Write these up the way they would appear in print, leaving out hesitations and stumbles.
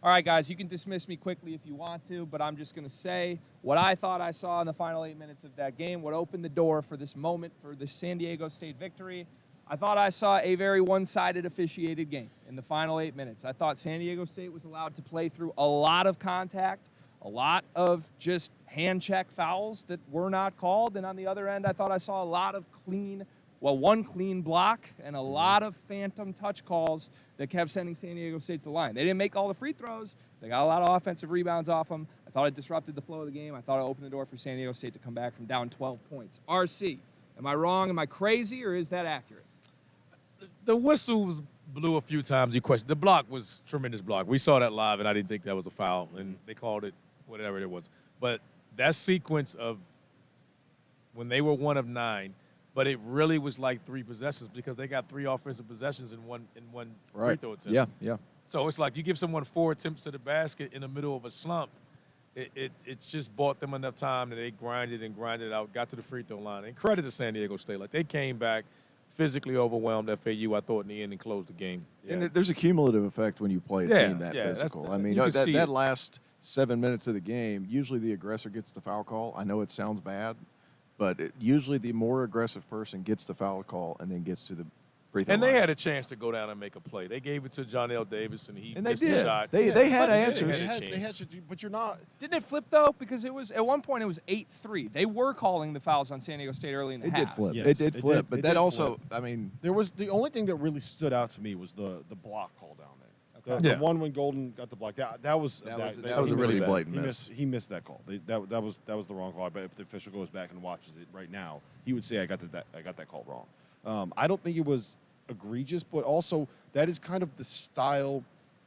All right, guys, you can dismiss me quickly if you want to, but I'm just going to say what I thought I saw in the final 8 minutes of that game, what opened the door for this moment, for the San Diego State victory. I thought I saw a very one-sided officiated game in the final 8 minutes. I thought San Diego State was allowed to play through a lot of contact, a lot of just hand check fouls that were not called. And on the other end, I thought I saw a lot of one clean block and a lot of phantom touch calls that kept sending San Diego State to the line. They didn't make all the free throws. They got a lot of offensive rebounds off them. I thought it disrupted the flow of the game. I thought it opened the door for San Diego State to come back from down 12 points. RC, am I wrong? Am I crazy, or is that accurate? The whistles blew a few times. You questioned. The block was tremendous block. We saw that live, and I didn't think that was a foul, and they called it whatever it was. But that sequence of when they were 1 of 9, but it really was like 3 possessions because they got 3 offensive possessions in one free throw attempt. Yeah. So it's like you give someone 4 attempts to the basket in the middle of a slump. It just bought them enough time that they grinded out, got to the free throw line. And credit to San Diego State. Like, they came back, physically overwhelmed FAU, I thought, in the end, and closed the game. Yeah. And there's a cumulative effect when you play a team that physical. I mean, that last 7 minutes of the game, usually the aggressor gets the foul call. I know it sounds bad, but usually the more aggressive person gets the foul call and then gets to the free throw line. And they had a chance to go down and make a play. They gave it to John L. Davis, and he missed the shot. They had answers. They had to do, but you're not. Didn't it flip, though? Because it was, at one point, it was 8-3. They were calling the fouls on San Diego State early in the half. It did flip. Yes, it did flip. But that also, flip. I mean. There was the only thing that really stood out to me was the block call down there. Okay. The one when Golden got the block. That was a really blatant miss. He missed that call. That was the wrong call. But if the official goes back and watches it right now, he would say I got that call wrong. I don't think it was egregious, but also that is kind of the style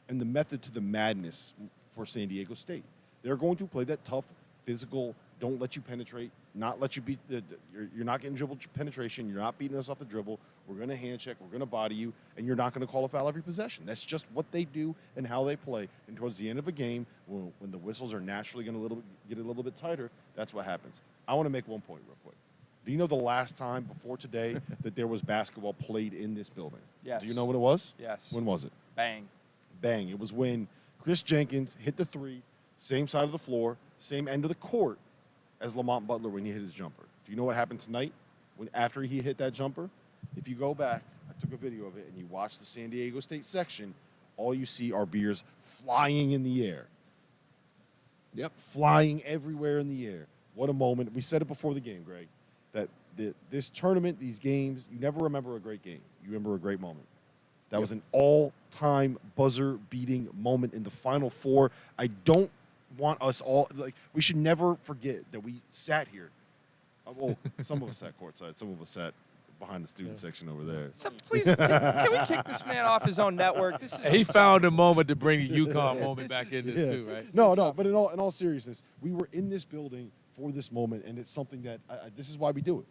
and the method to the madness for San Diego State. They're going to play that tough, physical, don't let you penetrate, not let you beat you're not getting dribble penetration, you're not beating us off the dribble, we're going to hand check, we're going to body you, and you're not going to call a foul every possession. That's just what they do and how they play. And towards the end of a game, when the whistles are naturally going to get a little bit tighter, that's what happens. I want to make one point real quick. Do you know the last time before today that there was basketball played in this building? Yes. Do you know when it was? Yes. When was it? Bang. Bang. It was when Chris Jenkins hit the 3, same side of the floor, same end of the court as Lamont Butler when he hit his jumper. Do you know what happened tonight after he hit that jumper? If you go back, I took a video of it, and you watch the San Diego State section, all you see are beers flying in the air. Yep. Flying everywhere in the air. What a moment. We said it before the game, Greg, that this tournament, these games, you never remember a great game. You remember a great moment. That was an all-time buzzer-beating moment in the Final Four. I don't want us all – like, we should never forget that we sat here. Well, some of us sat courtside. Some of us sat behind the student section over there. So please, can we kick this man off his own network? He found a moment to bring the UConn moment back in this too, right? No, but in all seriousness, we were in this building for this moment, and it's something that this is why we do it.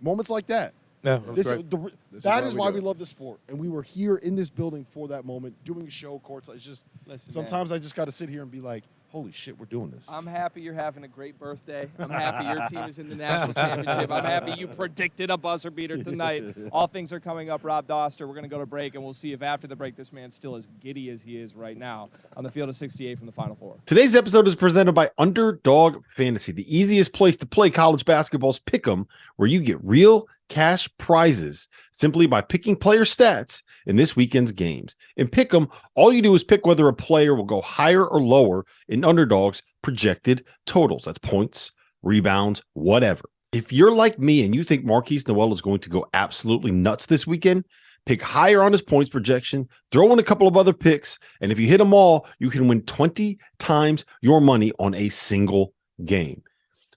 Moments like that. Yeah, that is why we love the sport, and we were here in this building for that moment, doing a show courtside. It's just sometimes I just got to sit here and be like, holy shit, we're doing this. I'm happy you're having a great birthday. I'm happy your team is in the national championship. I'm happy you predicted a buzzer beater tonight. All things are coming up. Rob Dauster, we're going to go to break, and we'll see if after the break this man's still as giddy as he is right now on the field of 68 from the Final Four. Today's episode is presented by Underdog Fantasy, the easiest place to play college basketball's pick'em, where you get real cash prizes simply by picking player stats in this weekend's games. In pick'em, all you do is pick whether a player will go higher or lower in Underdog's projected totals. That's points, rebounds, whatever. If you're like me and you think Marquise Noel is going to go absolutely nuts this weekend, pick higher on his points projection, throw in a couple of other picks, and if you hit them all, you can win 20 times your money on a single game.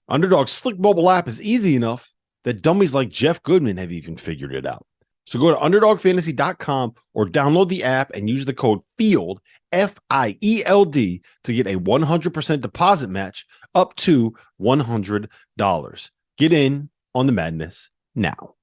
Underdog's slick mobile app is easy enough that dummies like Jeff Goodman have even figured it out. So go to UnderdogFantasy.com or download the app and use the code FIELD, FIELD, to get a 100% deposit match up to $100. Get in on the madness now.